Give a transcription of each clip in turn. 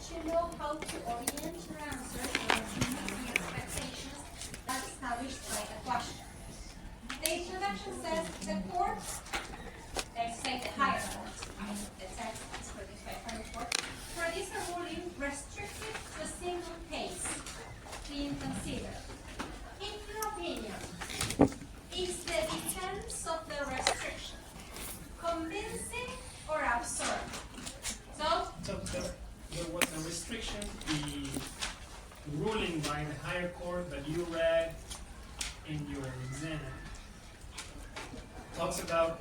that you know how to orient your answers to meet the expectations that's established by the question. The introduction says the court, let's say the higher court, the text is produced by higher court, produced a ruling restricted to a single case being considered. In your opinion, is the defense of the restriction convincing or absurd? So there was a restriction, the ruling by the higher court that you read in your exam talks about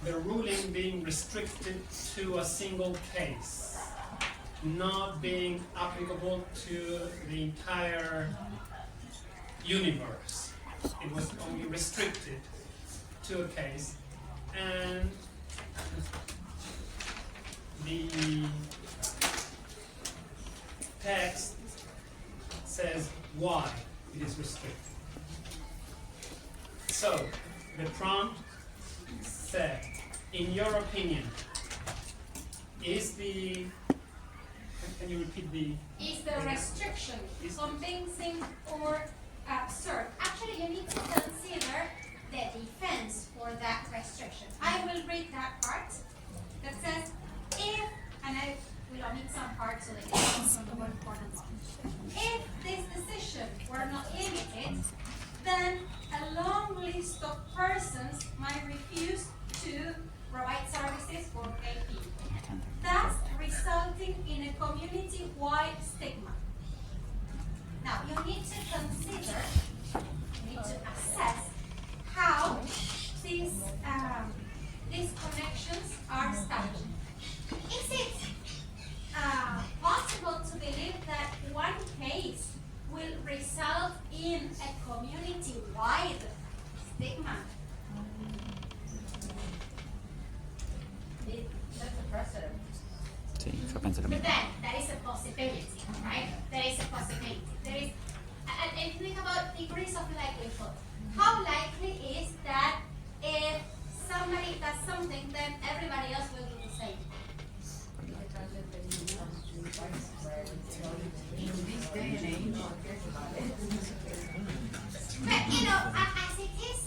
the ruling being restricted to a single case, not being applicable to the entire universe. It was only restricted to a case, and the text says why it is restricted. So, the prompt said, in your opinion, is the, can you repeat the? Is the restriction convincing or absurd? Actually, you need to consider the defense for that restriction. I will read that part that says, if, and I will omit some parts so that it becomes the more important one. If this decision were not limited, then a long list of persons might refuse to provide services for gay people, thus resulting in a community-wide stigma. Now, you need to consider, you need to assess how these connections are established. Is it possible to believe that one case will result in a community-wide stigma? That's a precedent. Sí, yo pensé lo But mismo. then, there is a possibility, right? There is a possibility. There is, and think about degrees of likelihood. How likely is that if somebody does something, then everybody else will do the same? In this day and age, But, as it is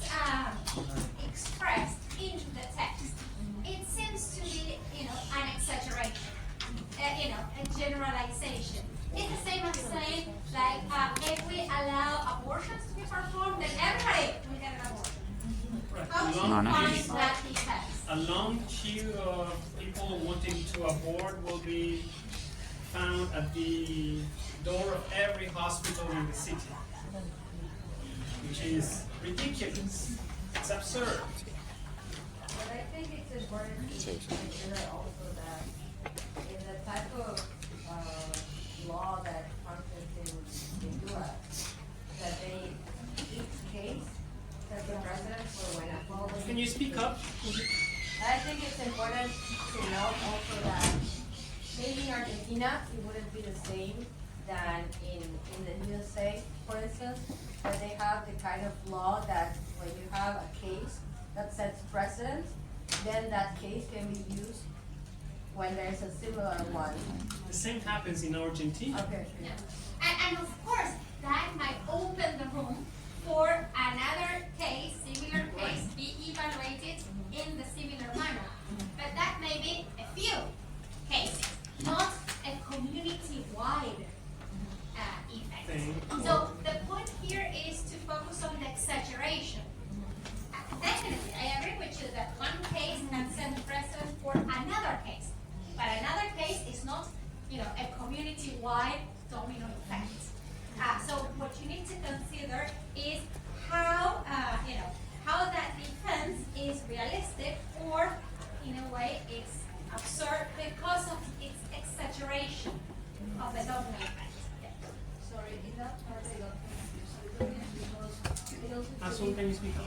expressed into the text, it seems to be, an exaggeration, a generalization. It's the same as saying, like, if we allow abortions to be performed, then everybody will get an abortion. How do you No, no. find that defense? A long queue of people wanting to abort will be found at the door of every hospital in the city, which is ridiculous. It's absurd. but I think it's important to consider also that in the type of law that functions in the U.S., that each case sets a precedent for when a following. Can you speak up? I think it's important to note also that maybe in Argentina it wouldn't be the same than in the USA, for instance, that they have the kind of law that when you have a case that sets precedent, then that case can be used when there's a similar one. The same happens in Argentina. Okay. Yeah. And of course, that might open the room for another case, similar case, be evaluated in the similar manner. But that may be a few cases, not a community-wide effect. Thing. So the point here is to focus on the exaggeration. Definitely, I agree with you that one case can set precedent for another case, but another case is not, a community-wide domino effect. So what you need to consider is how, how that defense is realistic, or in a way it's absurd because of its exaggeration of the domino effect. Yeah. Sorry, in that part I got confused a little bit because it also Azul, can you speak up?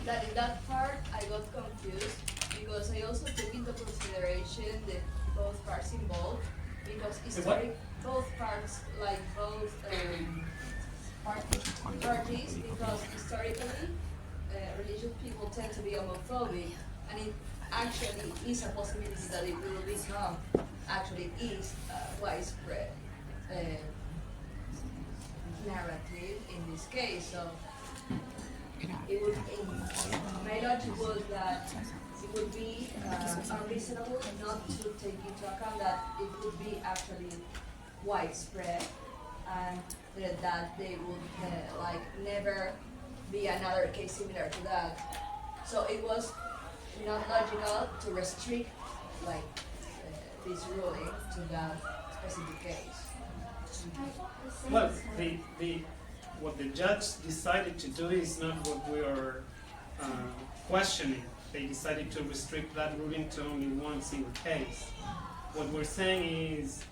that in that part I got confused because I also took into consideration the both parts involved because The what? both parts, like both parties, because historically religious people tend to be homophobic, and it actually is a possibility that it will become actually is widespread narrative in this case. So it would, my logic was that it would be unreasonable not to take into account that it would be actually widespread, and that they would like never be another case similar to that. So it was not logical to restrict like this ruling to that specific case. Well, what the judge decided to do is not what we are questioning. They decided to restrict that ruling to only one single case. What we're saying is,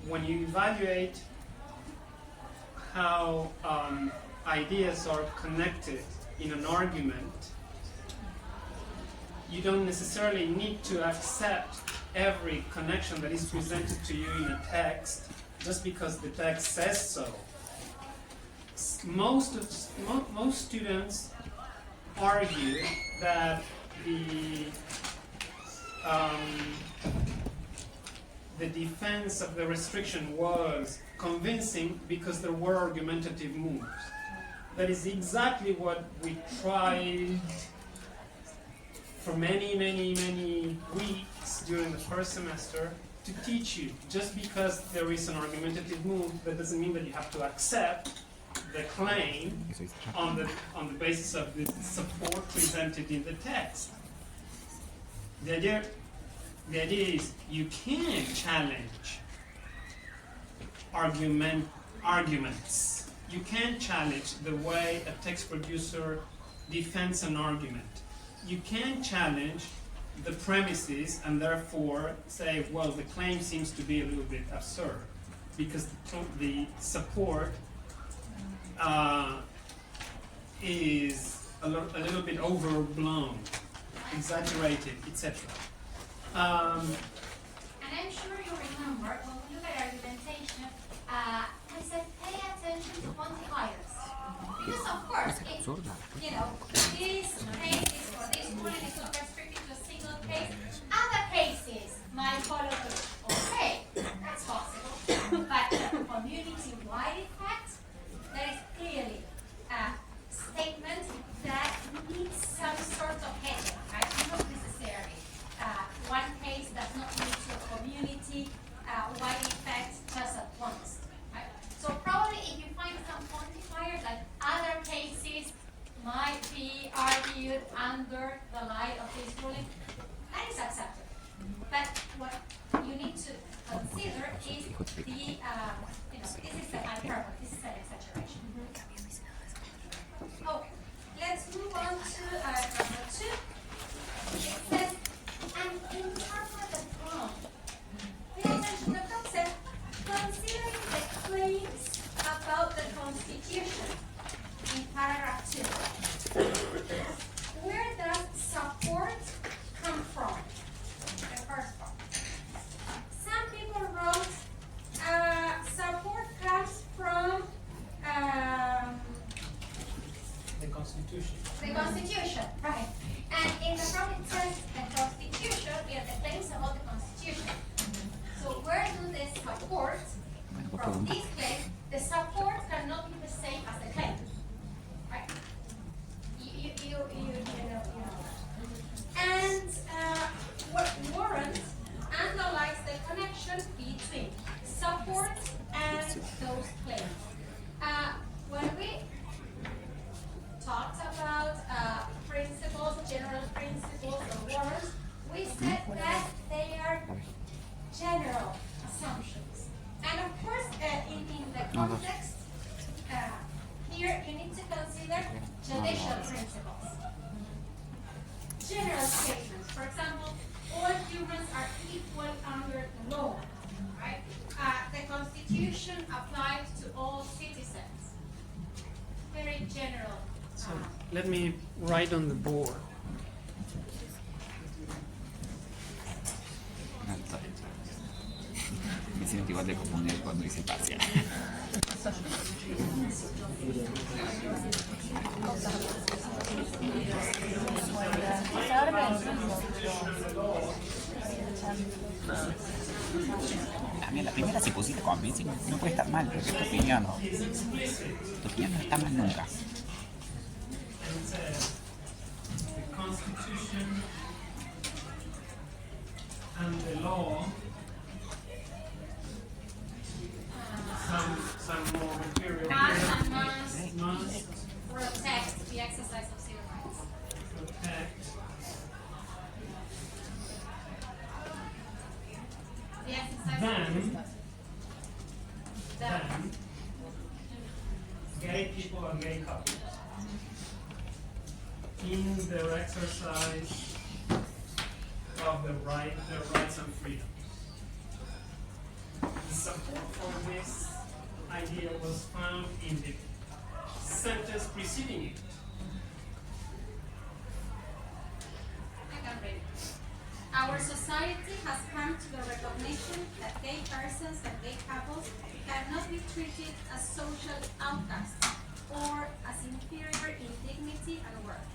when you evaluate how ideas are connected in an argument, you don't necessarily need to accept every connection that is presented to you in a text just because the text says so. Most students argue that the defense of the restriction was convincing because there were argumentative moves. That is exactly what we tried for many weeks during the first semester to teach you. Just because there is an argumentative move, that doesn't mean that you have to accept the claim on the basis of the support presented in the text. The idea is you can challenge arguments. You can challenge the way a text producer defends an argument. You can challenge the premises and therefore say, well, the claim seems to be a little bit absurd because the support is a little bit overblown, exaggerated, etc. And I'm sure you remember when we look at argumentation, I said pay attention to quantifiers. Because of course, if, you know, this case is for this ruling is not restricted to a single case, other cases might follow through. Okay, that's possible. But the community-wide effect, there is clearly a statement that needs some sort of heading, right? Not necessarily. One case does not lead to a community-wide effect just at once. Right? So probably if you find some quantifiers like other cases might be argued under the light of this ruling, that is acceptable. But what you need to consider is the, this is the hyperbole, this is an exaggeration. Okay, let's move on to number 2. It says, and interpret the prompt. Pay attention, the prompt says, considering the claims about the Constitution in paragraph 2, where does support come from? The first part. Some people wrote, support comes from The Constitution. the Constitution, right? And in the prompt it says the Constitution, we have the claims about the Constitution. So where do they support from this claim? The support cannot be the same as the claim, right? You know that. And Warren analyzed the connection between support and those claims. When we talked about principles, general principles, or warrants, we said that they are general assumptions. And of course, in the context, here you need to consider judicial principles. General statements, for example, all humans are equal under the law, right? The Constitution applies to all citizens. Very general. So let me write on the board. Mi sento igual de comune cuando hice parcial. También la primera si pusiste convincing no puede estar mal, porque es tu opinión. is explicit. Tu opinión no está mal nunca. And it says, the Constitution and the law, some more material Must here, and must must protect the exercise of civil rights. protect The exercise them, them. gay people and gay couples in their exercise of their rights and freedoms. The support for this idea was found in the sentence preceding it. I can read it. Our society has come to the recognition that gay persons and gay couples cannot be treated as social outcasts or as inferior in dignity and worth.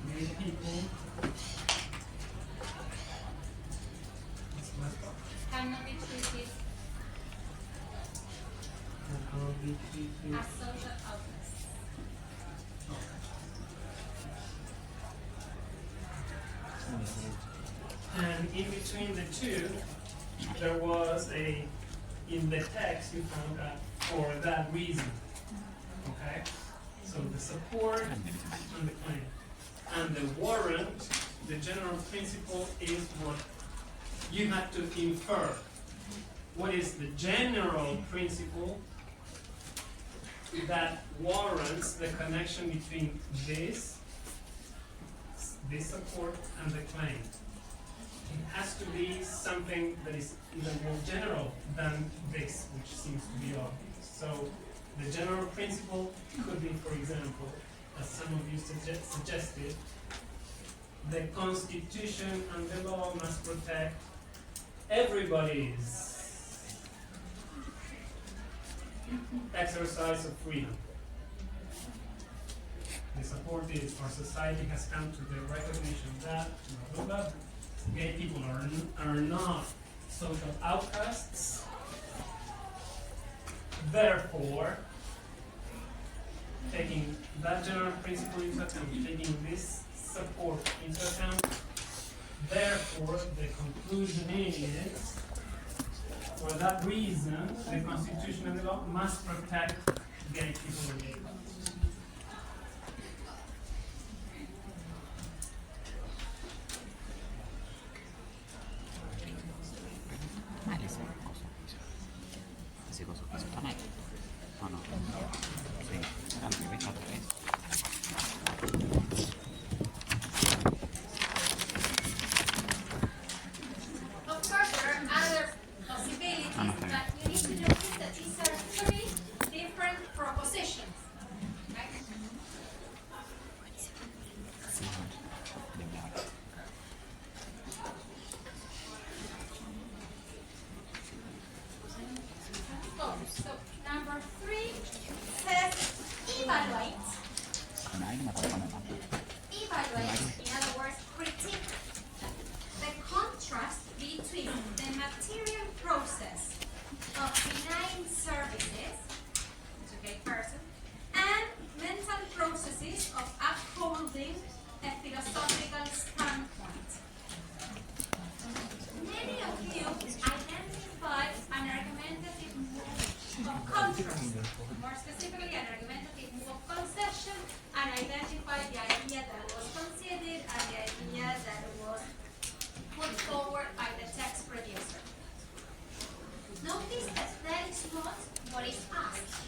Gay people Cannot be treated cannot be treated as social outcasts. and in between the two, there was in the text you found that for that reason. Okay? So the support and the claim. And the warrant, the general principle is what you had to infer. What is the general principle that warrants the connection between this support and the claim? It has to be something that is even more general than this, which seems to be obvious. So the general principle could be, for example, as some of you suggested, the Constitution and the law must protect everybody's exercise of freedom. The support is our society has come to the recognition that blah, blah, blah, gay people are not social outcasts. Therefore, taking that general principle into account, taking this support into account, therefore the conclusion is, for that reason, the Constitution and the law must protect gay people and gay couples. Mal ese coso. Ese coso que está mal. No, no. Sí, al revés, al revés. Of course, there are other possibilities, but you need to notice that these are three different propositions. Right? Sí, de verdad. Oh, so number 3 says evaluate. Con ahí no me acuerdo cómo se llama. Evaluate, in other words, critique the contrast between the material process of denying services to gay person and mental processes of upholding a philosophical standpoint. Many of you identify an argumentative move of contrast, more specifically an argumentative move of concession, and identify the idea that was conceded and the idea that was put forward by the text producer. Notice that that is not what is asked,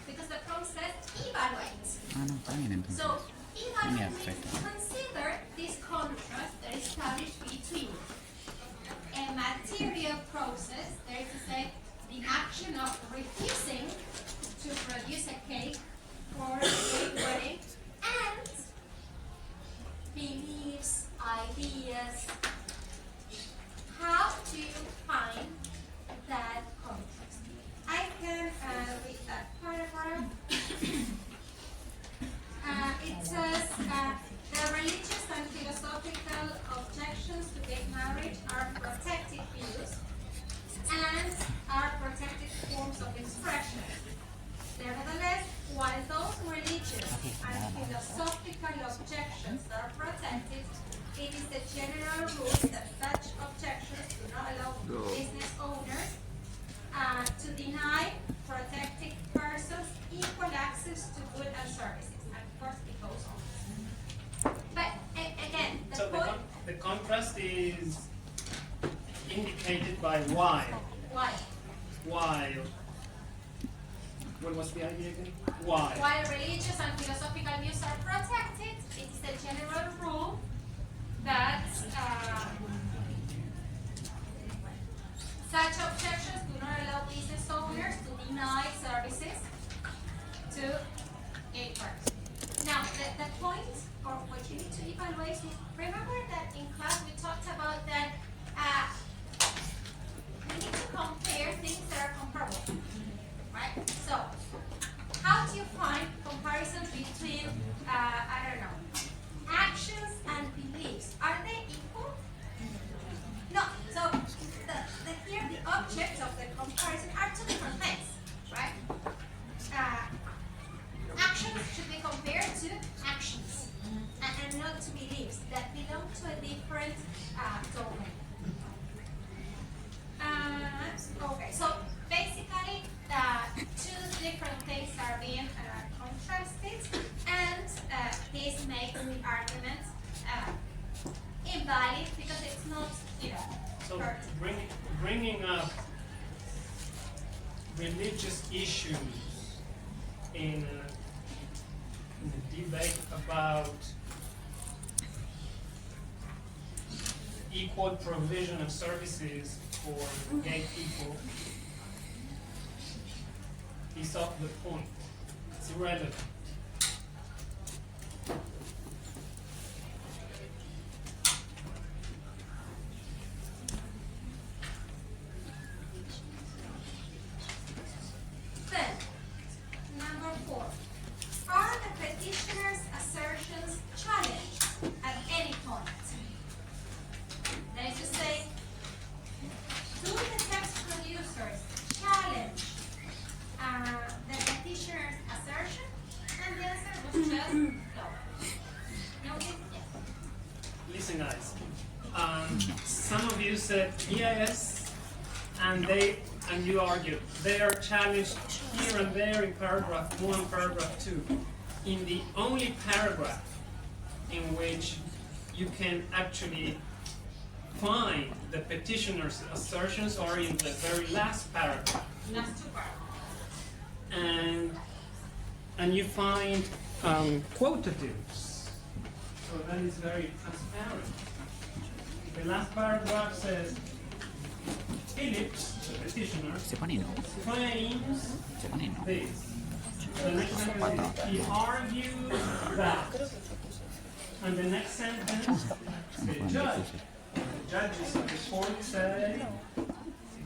because the process evaluates. Ah, no, está bien entonces. So, evaluate means perfecto. to consider this contrast that is established between a material process, that is to say, the action of refusing to produce a cake for a gay wedding, and beliefs, ideas. How do you find that contrast? I can read that paragraph. It says, and philosophical objections to gay marriage are protected views and are protected forms of expression. Nevertheless, while those religious and philosophical objections are protected, it is the general rule that such objections do not allow business owners to deny protected persons equal access to goods and services. And of course, it goes on. But again, So the contrast is indicated by why. why? Why? What was the idea again? Why? While religious and philosophical views are protected, it is a general rule that such objections do not allow business owners to deny services to a person. Now, the point, or what you need to evaluate, remember that in class we talked about that we need to compare things that are comparable, right? So, how do you find comparisons between, I don't know, actions and beliefs? Are they equal? No. So, here the objects of the comparison are two different things, right? Actions should be compared to actions and not to beliefs that belong to a different domain. Okay, so basically, two different things are being contrasted, and this makes the argument invalid because it's not, So correct. bringing up religious issues in a debate about equal provision of services for gay people is off the point. It's irrelevant. Then, number 4. Are the petitioner's assertions challenged at any point? That is to say, do the text producers challenge the petitioner's assertion? And the answer was just no. No, yes. Listen, guys. Some of you said yes, and you argued they are challenged here and there in paragraph 1, paragraph 2. In the only paragraph in which you can actually find the petitioner's assertions are in the very last paragraph. Last two parts. And you find quotatives. So that is very transparent. The last paragraph says, Phillips, the petitioner, Stefanino. claims Stefanino. this. The next sentence is, he argues that. And the next sentence, the judges of the court say,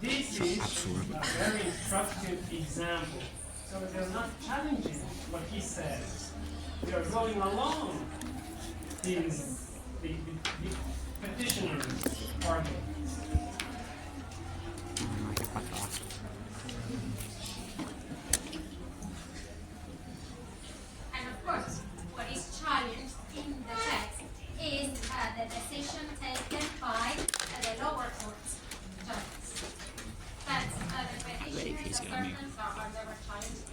this is a very instructive example. So they're not challenging what he says. They are going along the petitioner's argument. No, che fatto? And of course, what is challenged in the text is the decision taken by the lower court judges. But the petitioner's assertions are never challenged.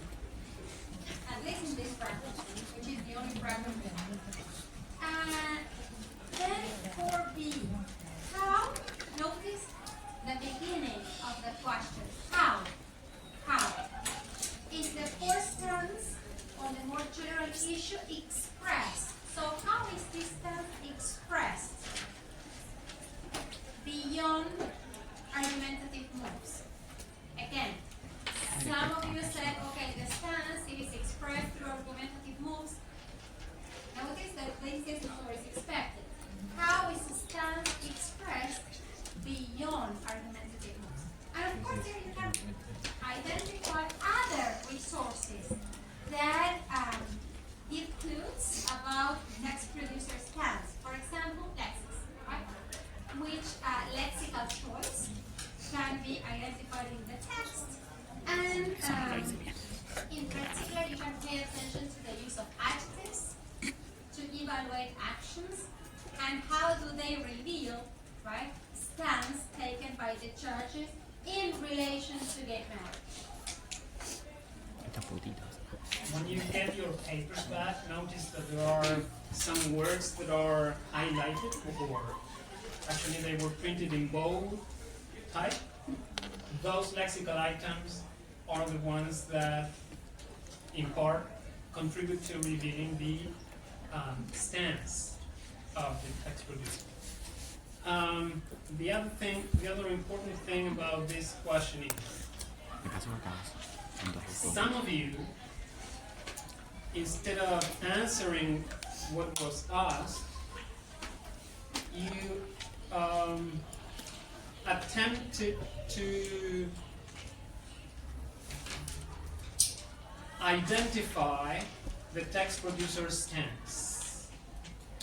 At least in this fragment, which is the only fragment we have. Then for B, how? Notice the beginning of the question. How? How? Is the first stance on the more general issue expressed? So how is this stance expressed beyond argumentative moves? Again, some of you said, okay, the stance is expressed through argumentative moves. Notice that this is not what is expected. How is the stance expressed beyond argumentative moves? And of course, here you can identify other resources that give clues about text producer stance. For example, evaluate actions, and how do they reveal, right, stance taken by the churches in relation to gay marriage. When you get your papers back, notice that there are some words that are highlighted, or actually they were printed in bold type. Those lexical items are the ones that, in part, contribute to revealing the stance of the text producer. The other important thing about this questioning, some of you, instead of answering what was asked, you attempted to identify the text producer's stance.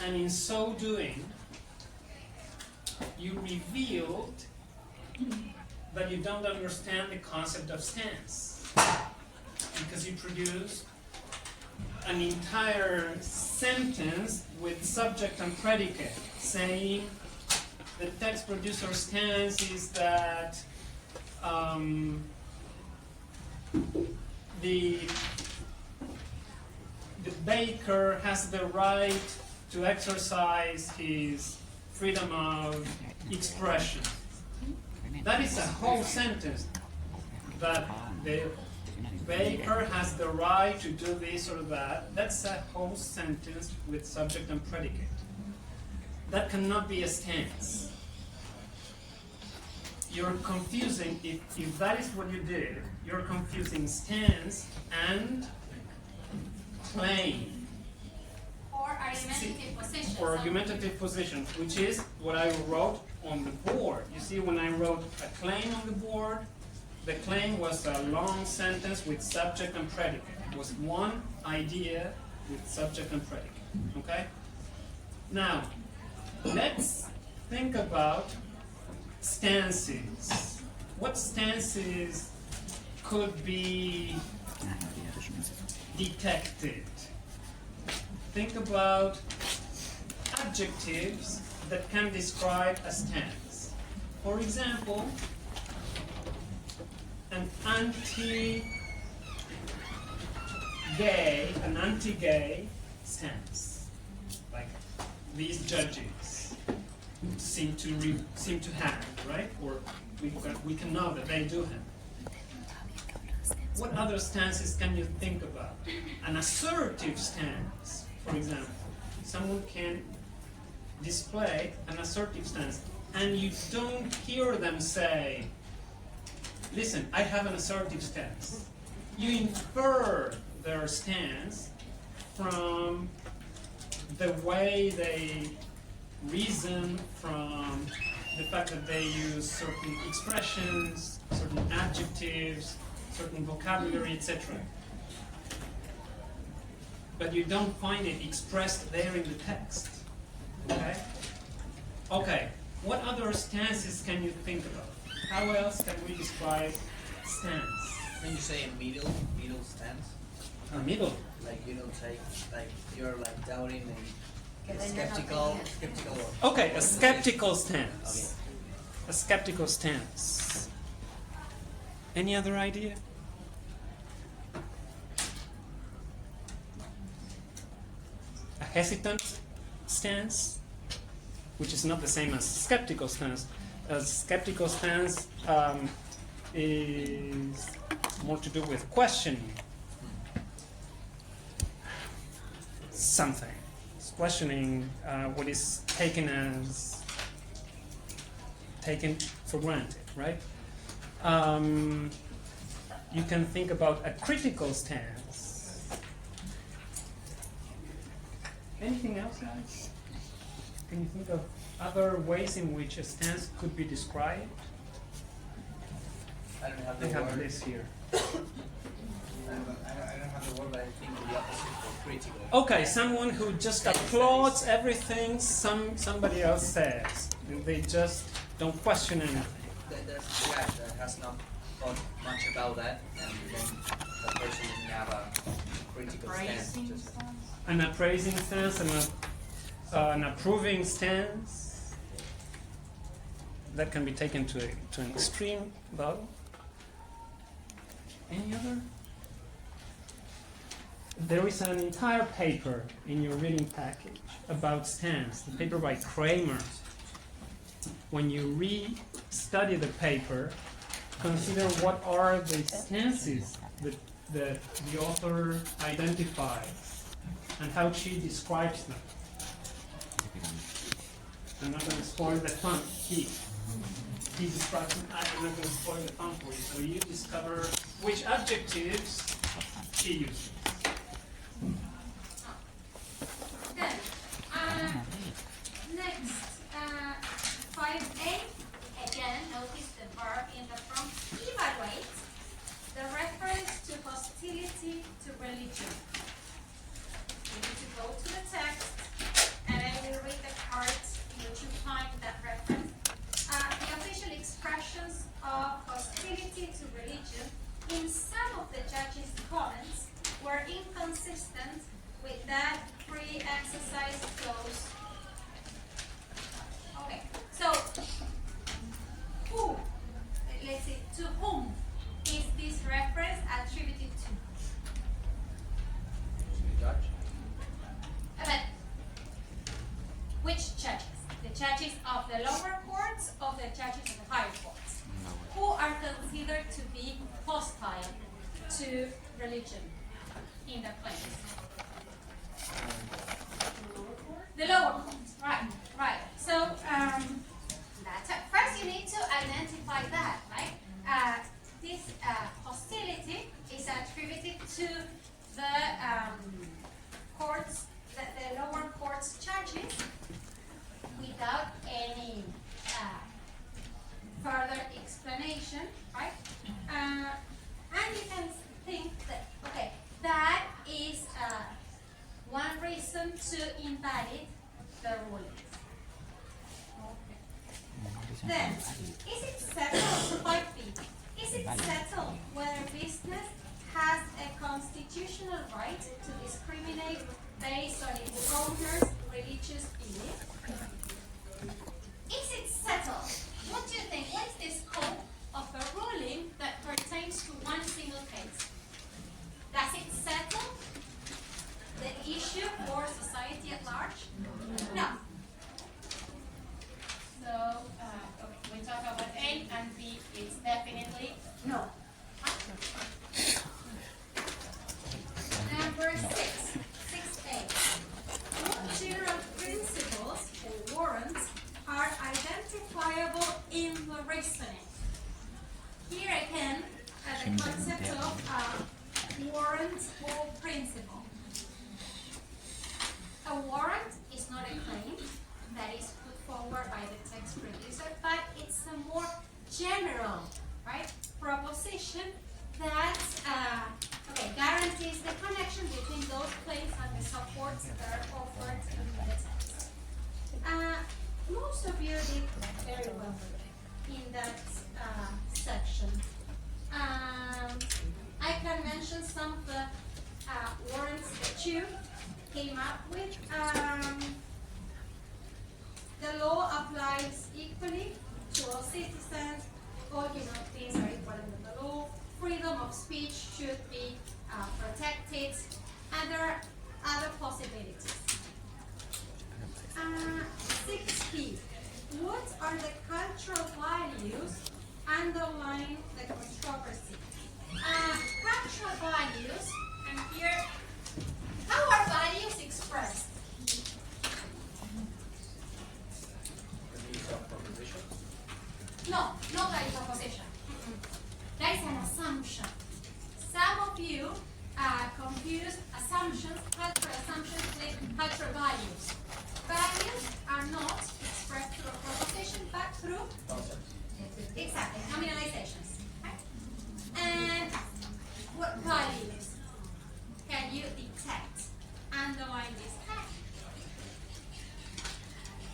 And in so doing, you revealed that you don't understand the concept of stance, because you produced an entire sentence with subject and predicate saying the text producer's stance is that the baker has the right to exercise his freedom of expression. That is a whole sentence, that the baker has the right to do this or that. That's a whole sentence with subject and predicate. That cannot be a stance. You're confusing, if that is what you did, you're confusing stance and claim. Or argumentative position. Or argumentative position, which is what I wrote on the board. You see, when I wrote a claim on the board, the claim was a long sentence with subject and predicate. It was one idea with subject and predicate. Okay? Now, let's think about stances. What stances could be detected? Think about adjectives that can describe a stance. For example, an anti-gay stance, like these judges seem to have, right? Or we can know that they do have. What other stances can you think about? An assertive stance, for example. Someone can display an assertive stance, and you don't hear them say, listen, I have an assertive stance. You infer their stance from the way they reason, from the fact that they use certain expressions, certain adjectives, certain vocabulary, etc. But you don't find it expressed there in the text. Okay? Okay, what other stances can you think about? How else can we describe stance? When you say a middle stance, A middle. like you don't take, like you're like doubting and Okay, then you're not skeptical. Okay, a skeptical stance. A skeptical stance. Any other idea? A hesitant stance, which is not the same as skeptical stance. A skeptical stance is more to do with questioning something. It's questioning what is taken for granted, right? You can think about a critical stance. Anything else, guys? Can you think of other ways in which a stance could be described? I don't have I the have word. this here. I don't have the word, but I think the opposite for critical. Okay, someone who just applauds everything somebody else says. They just don't question anything. That has not thought much about that, and then the person doesn't have a critical stance. Praising Just stance? An appraising stance and an approving stance that can be taken to an extreme level. Any other? There is an entire paper in your reading package about stance, the paper by Kramer. When you re-study the paper, consider what are the stances that the author identifies and how she describes them. I'm not going to spoil the fun. He describes them. I'm not going to spoil the fun for you. So you discover which adjectives she uses. Then, next, 5A, again, notice the verb in the front, evaluate the reference to hostility to religion. You need to go to the text, and I will read the part in which you find that reference. The official expressions of hostility to religion in some of the judges' comments were inconsistent with that pre-exercise clause. Okay, so who, let's see, to whom is this reference attributed to? The judge. But which judges? The judges of the lower courts or the judges of the higher courts? Who are considered to be hostile to religion in the claims? The lower courts, right. So that's it. First you need to identify that, right? This hostility is attributed to the courts, the lower courts judges, without any further explanation, right? And you can think that, okay, that is one reason to invalidate the rulings. Okay. Then, is it settled, 5B, is it settled whether business has a constitutional right to discriminate based on its owner's religious belief? Is it settled? What do you think? What is the scope of a ruling that pertains to one single case? Does it settle the issue for society at large? No. So, okay, we talk about A and B, it's definitely no. Number 6A. What general principles or warrants are identifiable in the reasoning? Here again, the concept of warrant or principle. A warrant is not a claim that is put forward by the text producer, but it's a more general, right, proposition that guarantees the connection between those claims and the supports that are offered in the text. Most of you did very well in that section. I can mention some of the warrants that you came up with. The law applies equally to all citizens. All human beings are equal under the law. Freedom of speech should be protected, and there are other possibilities. 6B. What are the cultural values underlying the controversy? Cultural values, and here, how are values expressed? No, not by proposition. That is an assumption. Some of you confuse assumptions, cultural assumptions, with cultural values. Values are not expressed through a proposition, but through exactly nominalizations. Right? And what values can you detect underlying this text?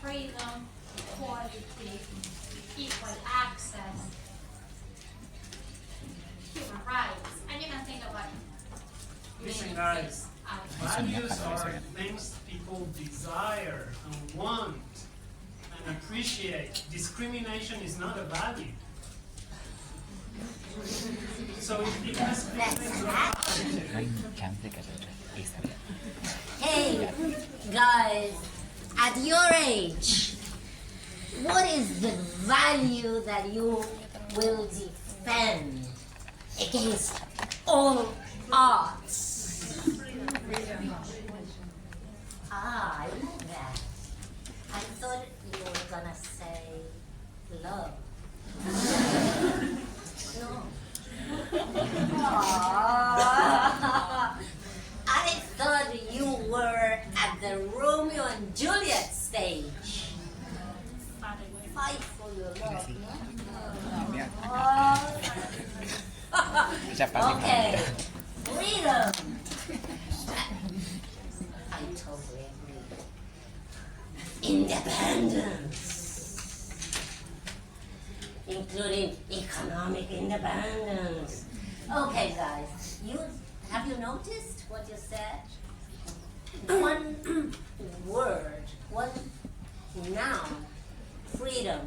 Freedom, equality, equal access, human rights, and you can think about Missing eyes. Values are things people desire and want and appreciate. Discrimination is not a value. So it has to be things like that. Hey, guys, at your age, what is the value that you will defend against all odds? Ah, I know that. I thought you were gonna say love. No. Ah, I thought you were at the Romeo and Juliet stage. Fight for your love, no? Okay, freedom. I totally agree. Independence, including economic independence. Okay, guys, have you noticed what you said? One word, one noun, freedom,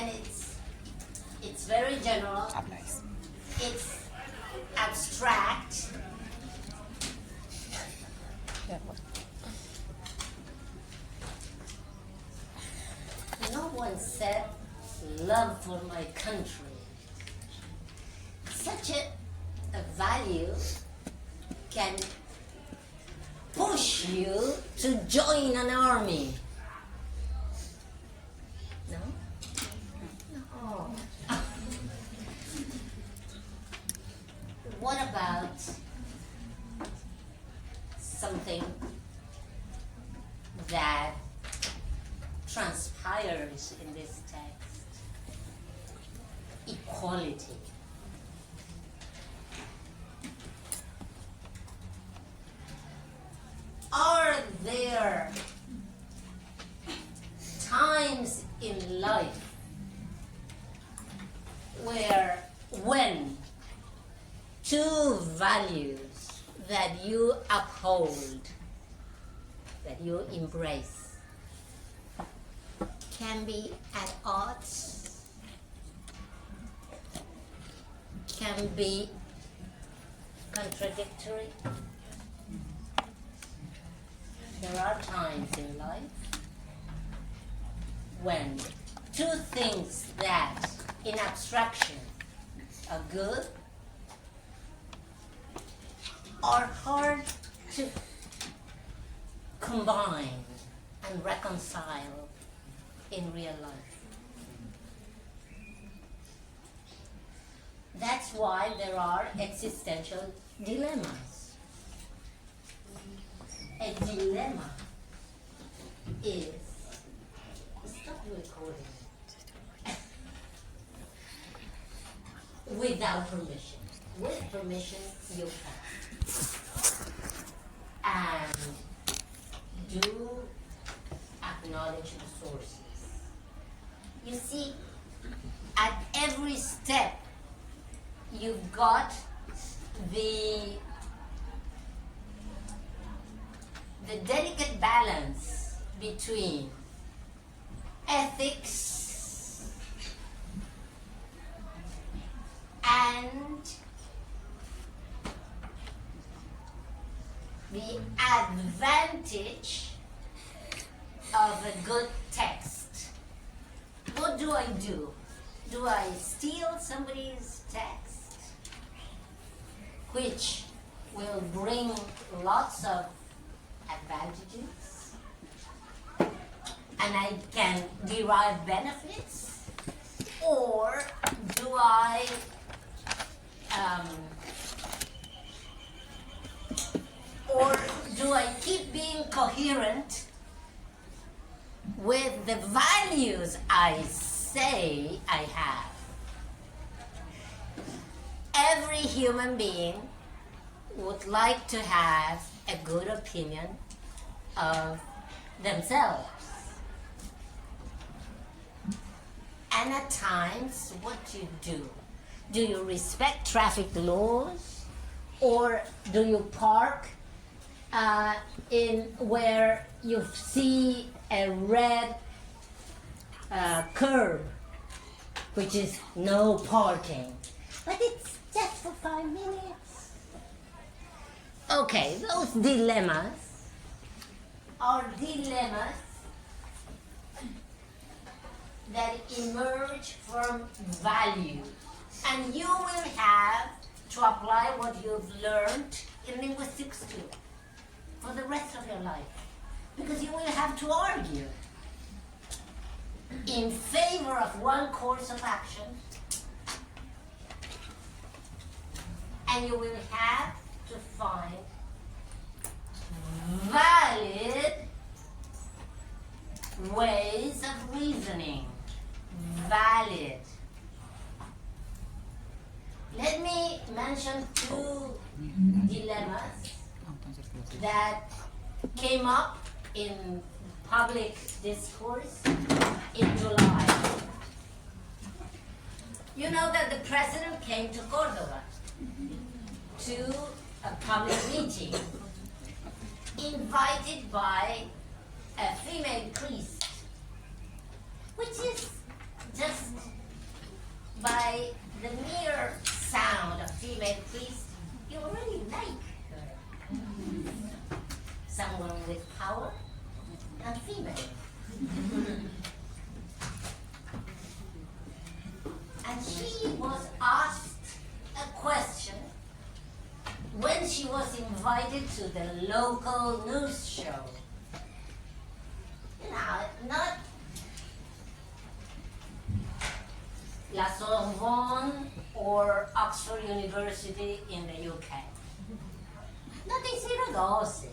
and it's very general. It's abstract. No one said love for my country. Such a value can push you to join an army. No? No. What about something that transpires in this text? Equality. Are there times in life when two values that you uphold, that you embrace, can be at odds, can be contradictory? There are times in life when two things that in abstraction are good are hard to combine and reconcile in real life. That's why there are existential dilemmas. A dilemma is, stop recording without permission. With permission, you can. And do acknowledge the sources. You see, at every step, you've got the delicate balance between ethics and the advantage of a good text. What do I do? Do I steal somebody's text, which will bring lots of advantages, and I can derive benefits, or do I keep being coherent with the values I say I have? Every human being would like to have a good opinion of themselves. And at times, what do? Do you respect traffic laws Or do you park in where you see a red curb, which is no parking, but it's just for 5 minutes? Okay, those dilemmas are dilemmas that emerge from value, and you will have to apply what you've learned in linguistics too for the rest of your life, because you will have to argue in favor of one course of action, and you will have to find valid ways of reasoning. Valid. Let me mention 2 dilemmas that came up in public discourse in July. You know that the president came to Córdoba to a public meeting invited by a female priest, which is just by the mere sound of female priest, you already like her. Someone with power and female. And she was asked a question when she was invited to the local news show. You know, not La Sorbonne or Oxford University in the UK. Nothing Siragosi.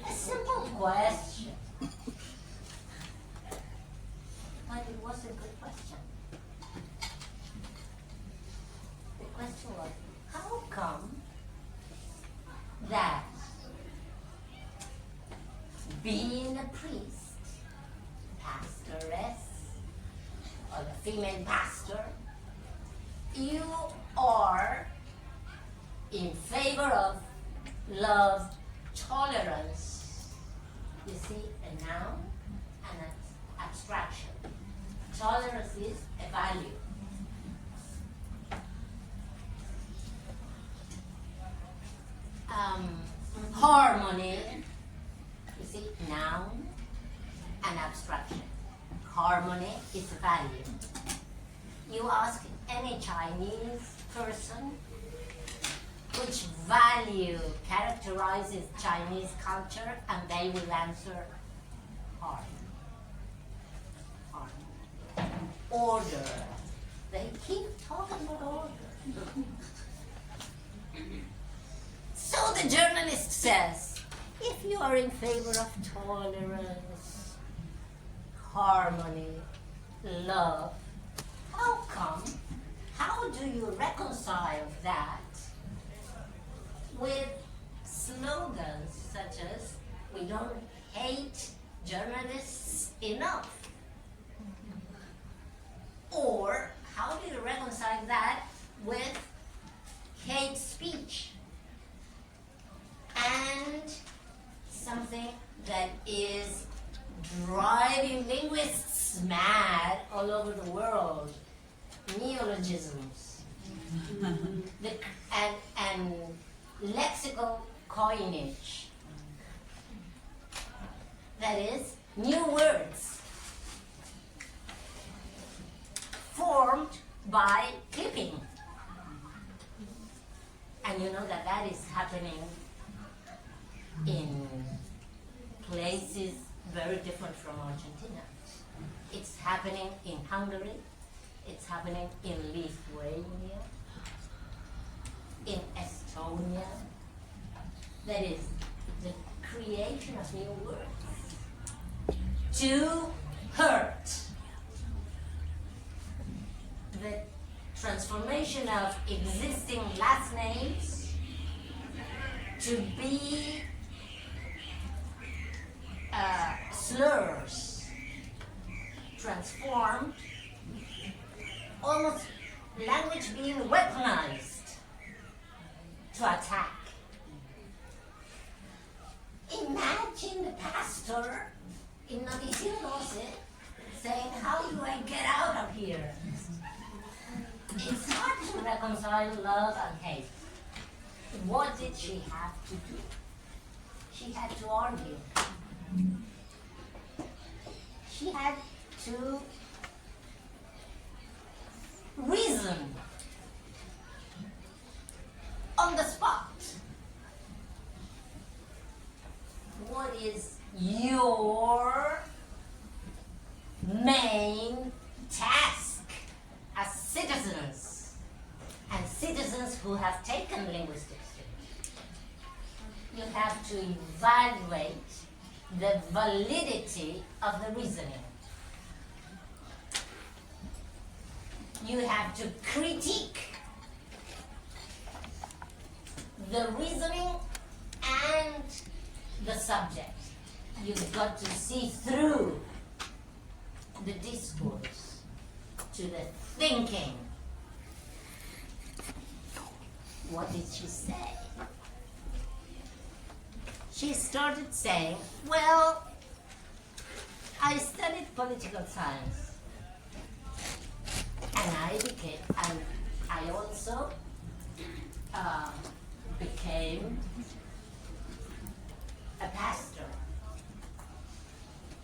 A simple question. But it was a good question. The question was, how come that being a priest, pastoress, or the female pastor, you are in favor of love, tolerance. You see, a noun and an abstraction. Tolerance is a value. Harmony, you see, noun and abstraction. Harmony is a value. You ask any Chinese person which value characterizes Chinese culture, and they will answer harmony. Harmony. Order. They keep talking about order. So the journalist says, if you are in favor of tolerance, harmony, love, how do you reconcile that with slogans such as, we don't hate journalists enough? Or how do you reconcile that with hate speech? And something that is driving linguists mad all over the world, neologisms, and lexical coinage. That is, new words formed by clipping. And you know that is happening in places very different from Argentina. It's happening in Hungary, it's happening in Lithuania, in Estonia. That is the creation of new words to hurt. The transformation of existing last names to be slurs, transformed, almost language being weaponized to attack. Imagine the pastor in Noticiero 12 saying, how do I get out of here? It's hard to reconcile love and hate. What did she have to do? She had to argue. She had to reason on the spot. What is your main task as citizens, and citizens who have taken linguistics? You have to evaluate the validity of the reasoning. You have to critique the reasoning and the subject. You've got to see through the discourse to the thinking. What did she say? She started saying, well, I studied political science, and I also became a pastor.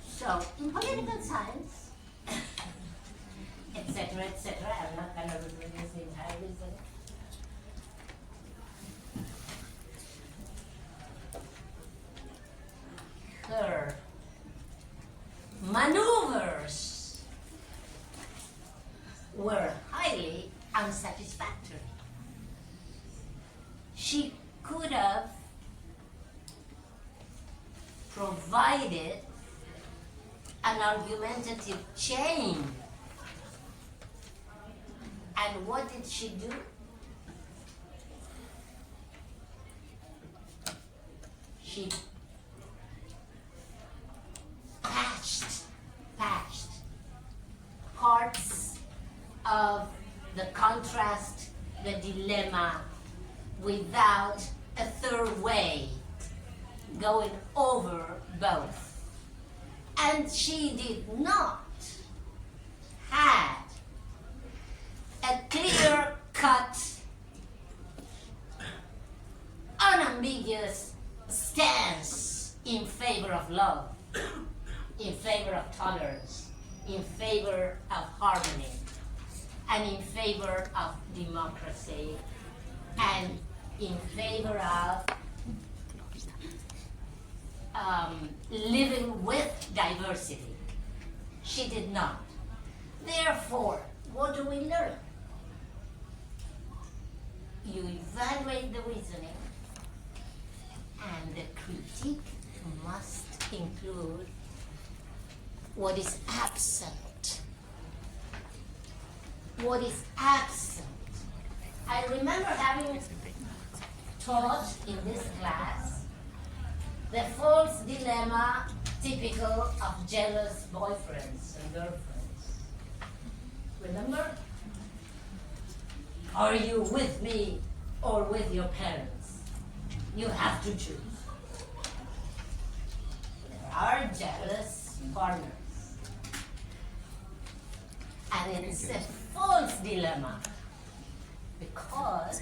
So in political science, etc., I'm not going to reproduce the entire reason. Her maneuvers were highly unsatisfactory. She could have provided an argumentative chain. And what did she do? She patched parts of the contrast, the dilemma, without a third way going over both. And she did not have a clear-cut, unambiguous stance in favor of love, in favor of tolerance, in favor of harmony, and in favor of democracy, and in favor of living with diversity. She did not. Therefore, what do we learn? You evaluate the reasoning, and the critique must include what is absent. What is absent? I remember having taught in this class the false dilemma typical of jealous boyfriends and girlfriends. Remember? Are you with me or with your parents? You have to choose. There are jealous partners. And it's a false dilemma because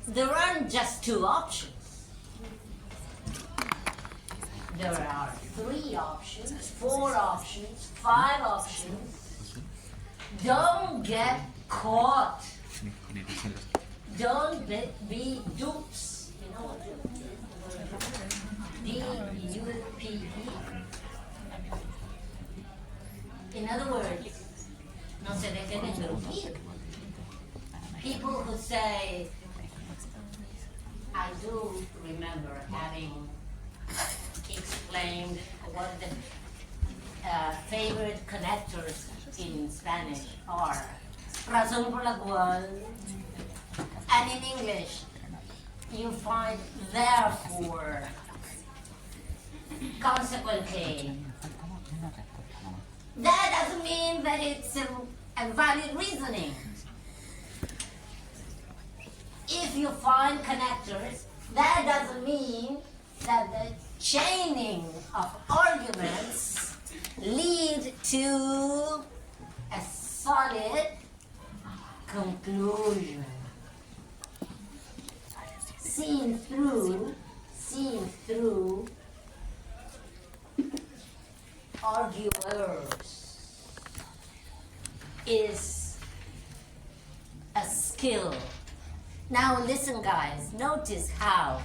there aren't just two options. There are 3 options, 4 options, 5 options. Don't get caught. Don't be dupes. You know what dupe is? D-U-P-E. In other words, no se dejen engrupir. People who say, I do remember having explained what the favorite connectors in Spanish are. Razón por la cual, and in English, you find therefore, consequently. That doesn't mean that it's a valid reasoning. if you find connectors, that doesn't mean that the chaining of arguments lead to a solid conclusion. Seeing through arguers is a skill. Now listen guys, notice how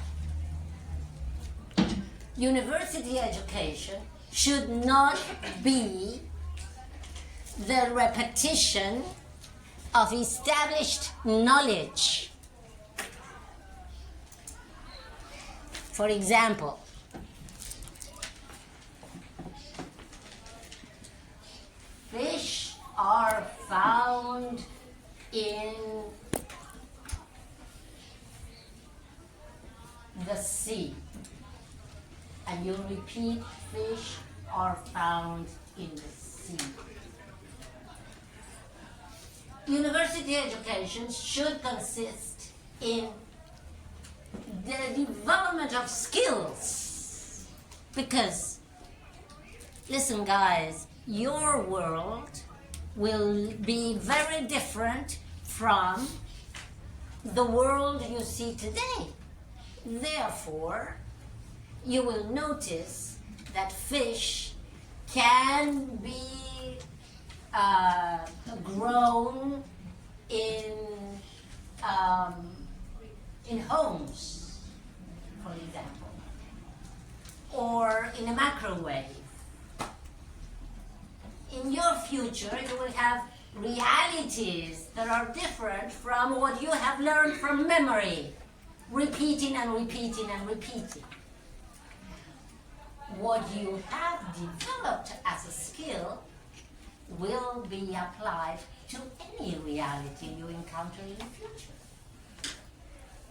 university education should not be the repetition of established knowledge. For example, fish are found in the sea. And you repeat, fish are found in the sea. University education should consist in the development of skills. Because, listen guys, your world will be very different from the world you see today. Therefore, you will notice that fish can be grown in homes, for example, or in a microwave. In your future, you will have realities that are different from what you have learned from memory, repeating and repeating and repeating. What you have developed as a skill will be applied to any reality you encounter in the future.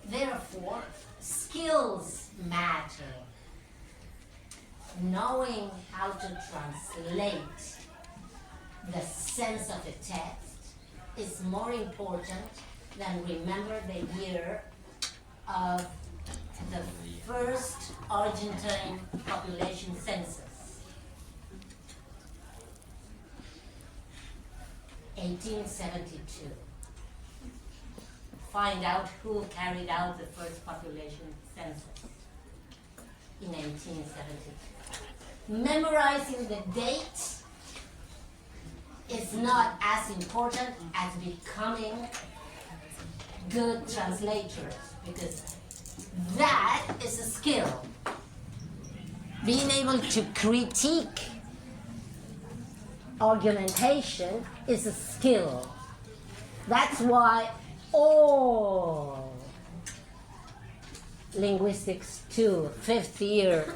Therefore, skills matter. Knowing how to translate the sense of a text is more important than remember the year of the first Argentine population census. 1872. Find out who carried out the first population census in 1872. Memorizing the date is not as important as becoming good translators, because that is a skill. Being able to critique argumentation is a skill. That's why all linguistics 2 fifth year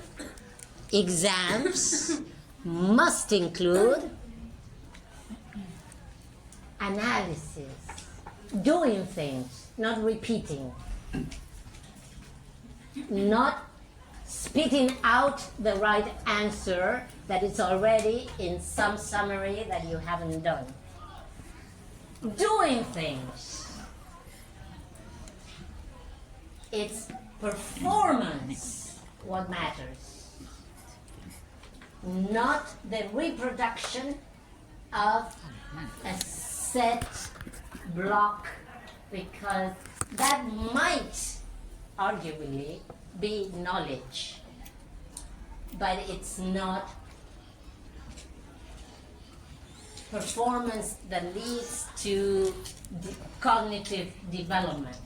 exams must include analysis, doing things, not repeating, not spitting out the right answer that is already in some summary that you haven't done. Doing things. It's performance what matters, not the reproduction of a set block, because that might arguably be knowledge, but it's not performance that leads to cognitive development.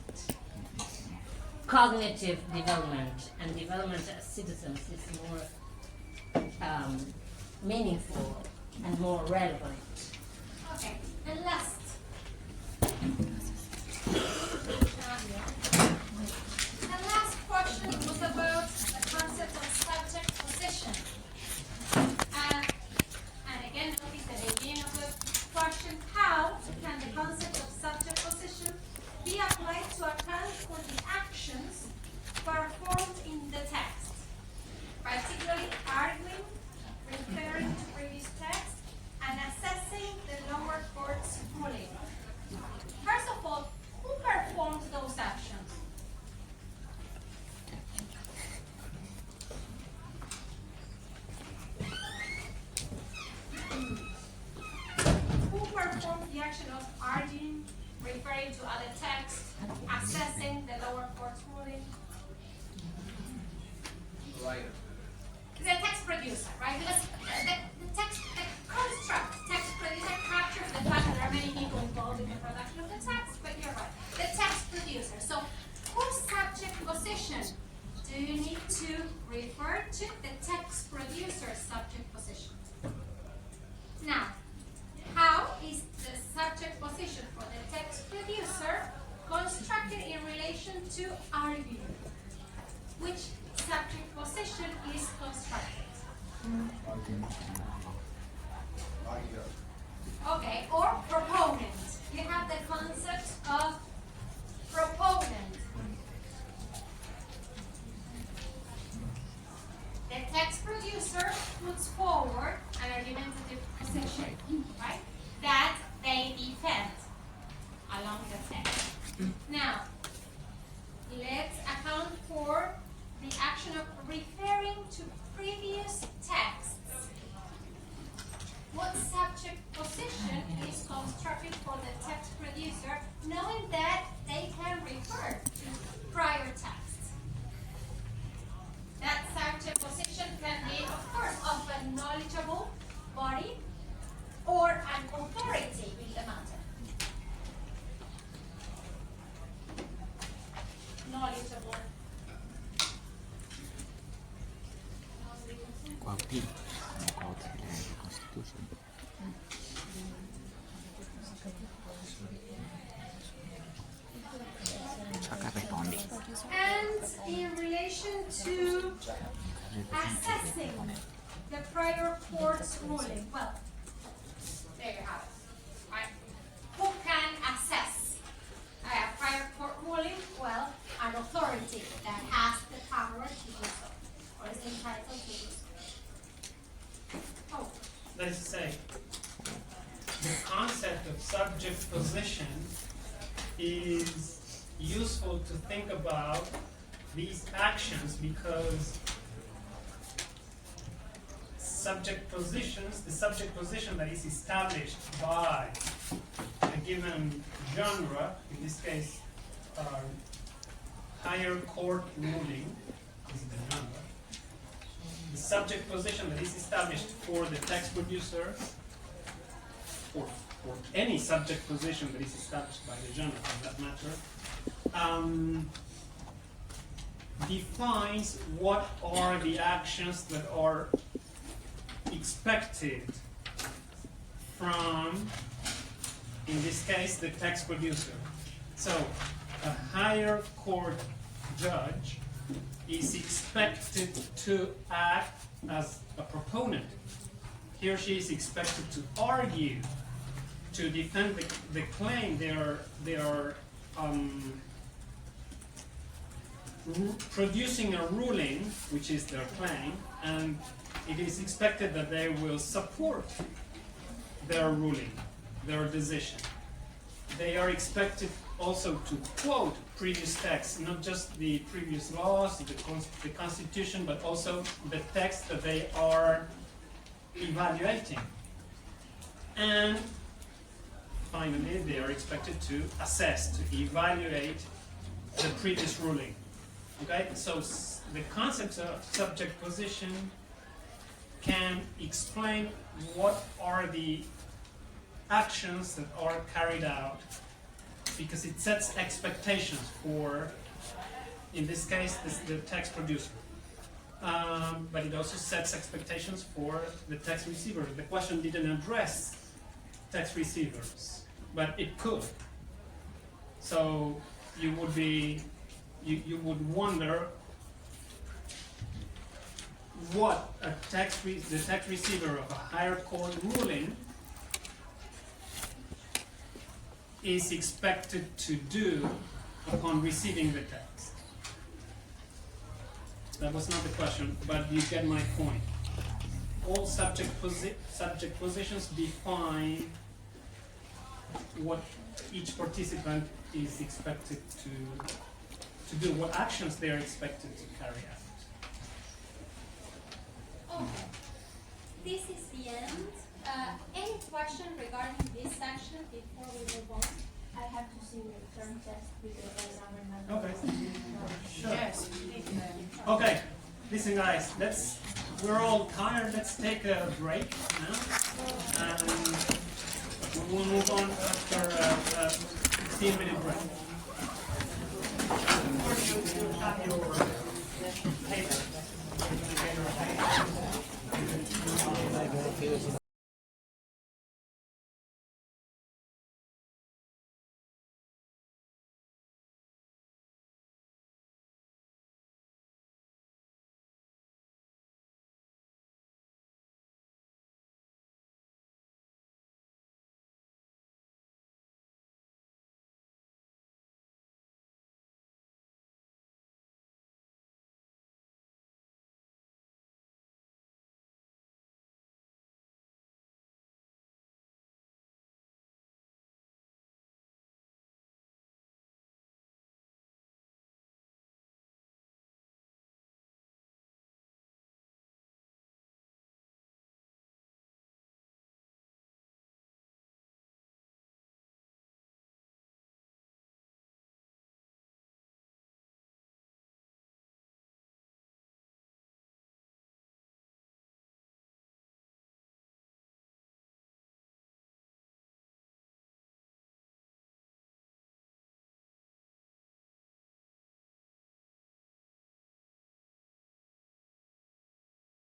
Cognitive development and development as citizens is more meaningful and more relevant. Okay, and last. The last question was about the concept of subject position. And again, notice the beginning of the question, how can the concept of subject position be applied to account for the actions performed in the text, particularly arguing, referring to previous text, and assessing the lower court's ruling. First of all, who performed those actions? producer, right? Because the construct, text producer captures the fact that there are many people involved in the production of the text, but you're right. The text producer. So, whose subject position do you need to refer to? The text producer's subject position. Now, how is the subject position for the text producer constructed in relation to argue? Which subject position is constructed? Okay, or proponent. You have the concept of proponent. The text producer puts forward an argumentative position, right, that they defend along the text. Now, let's account for the action of referring to previous texts. What subject position is constructed for the text producer, knowing that they can refer to prior texts? That subject position can be, of course, of a knowledgeable body or an authority in the matter. Knowledgeable. Quality, quality the Constitution. Ciò rispondi. And in relation to assessing the prior court's ruling, well, there you have it. Right? Who can assess a prior court ruling? Well, an authority that has the power to do so, or is entitled to do so. Oh, That is to say, the concept of subject position is useful to think about these actions because the subject position that is established by a given genre, in this case, higher court ruling is the genre. The subject position that is established for the text producer, or any subject position that is established by the genre, for that matter, defines what are the actions that are expected from, in this case, the text producer. So, a higher court judge is expected to act as a proponent. He or she is expected to argue, to defend the claim they are producing a ruling, which is their claim, and it is expected that they will support their ruling, their decision. They are expected also to quote previous texts, not just the previous laws, the Constitution, but also the text that they are evaluating. And finally, they are expected to assess, to evaluate the previous ruling. Okay, so the concept of subject position can explain what are the actions that are carried out, because it sets expectations for, in this case, the text producer. But it also sets expectations for the text receiver. The question didn't address text receivers, but it could. So you would wonder what the text receiver of a higher court ruling is expected to do upon receiving the text. That was not the question, but you get my point. All subject positions define what each participant is expected to do, what actions they are expected to carry out. okay. This is the end. Any question regarding this section before we move on? I have to see the term test because I don't remember. Okay. Sure. Yes. Okay. Listen, guys. Let's we're all tired. Let's take a break now. And we will move on after a 15-minute break. Of course, you have your paper.